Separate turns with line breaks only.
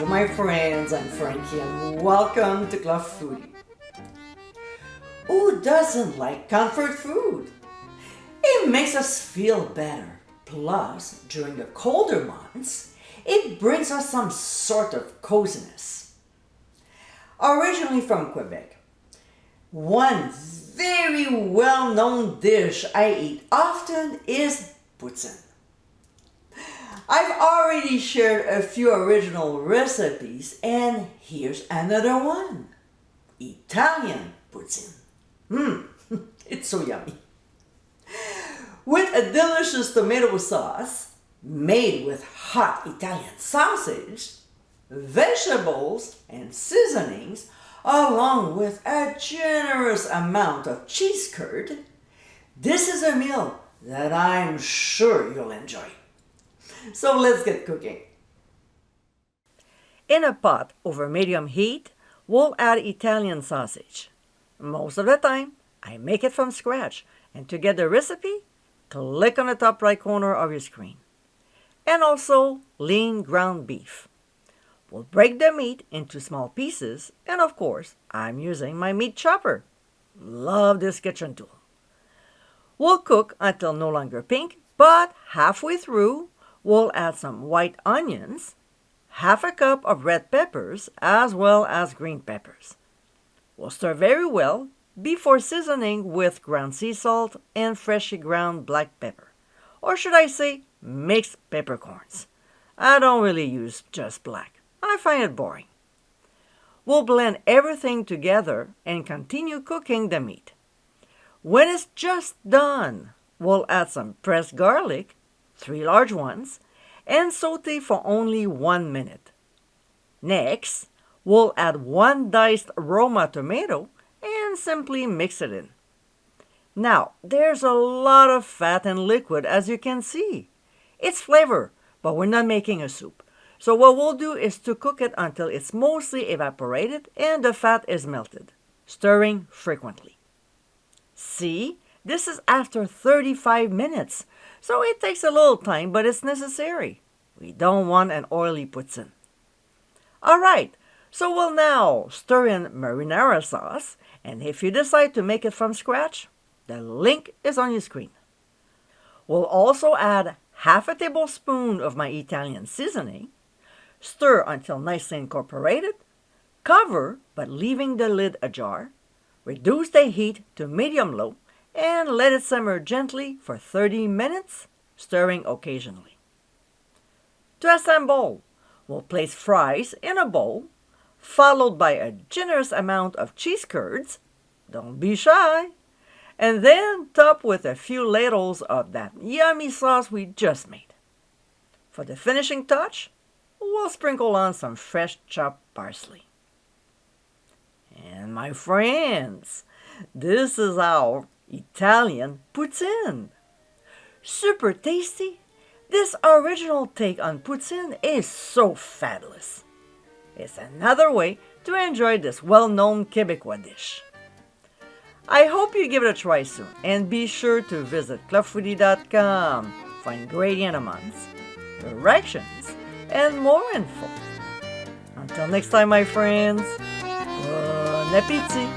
Bonjour my friends, I'm Frankie and welcome to Club Foodie. Who doesn't like comfort food? It makes us feel better. Plus, during the colder months, it brings us some sort of coziness. Originally from Quebec, one very well-known dish I eat often is poutine. I've already shared a few original recipes, and here's another one. Italian Poutine. It's so yummy. With a delicious tomato sauce made with hot Italian sausage, vegetables and seasonings, along with a generous amount of cheese curd, this is a meal that I'm sure you'll enjoy. So let's get cooking. In a pot over medium heat, we'll add Italian sausage. Most of the time, I make it from scratch, and to get the recipe, click on the top right corner of your screen. And also lean ground beef. We'll break the meat into small pieces, and of course, I'm using my meat chopper. Love this kitchen tool. We'll cook until no longer pink, but halfway through, we'll add some white onions, half a cup of red peppers, as well as green peppers. We'll stir very well before seasoning with ground sea salt and freshly ground black pepper. Or should I say, mixed peppercorns. I don't really use just black. I find it boring. We'll blend everything together and continue cooking the meat. When it's just done, we'll add some pressed garlic, 3 large ones, and saute for only 1 minute. Next, we'll add 1 diced Roma tomato and simply mix it in. Now, there's a lot of fat and liquid as you can see. It's flavor, but we're not making a soup. So what we'll do is to cook it until it's mostly evaporated and the fat is melted, stirring frequently. See, this is after 35 minutes. So it takes a little time, but it's necessary. We don't want an oily poutine. Alright, so we'll now stir in marinara sauce, and if you decide to make it from scratch, the link is on your screen. We'll also add half a tablespoon of my Italian seasoning, stir until nicely incorporated, cover but leaving the lid ajar, reduce the heat to medium-low, and let it simmer gently for 30 minutes, stirring occasionally. To assemble, we'll place fries in a bowl, followed by a generous amount of cheese curds, don't be shy, and then top with a few ladles of that yummy sauce we just made. For the finishing touch, we'll sprinkle on some fresh chopped parsley. And my friends, this is our Italian Poutine. Super tasty. This original take on poutine is so fabulous. It's another way to enjoy this well-known Quebecois dish. I hope you give it a try soon, and be sure to visit clubfoodie.com for ingredients, directions, and more info. Until next time, my friends, bon appétit!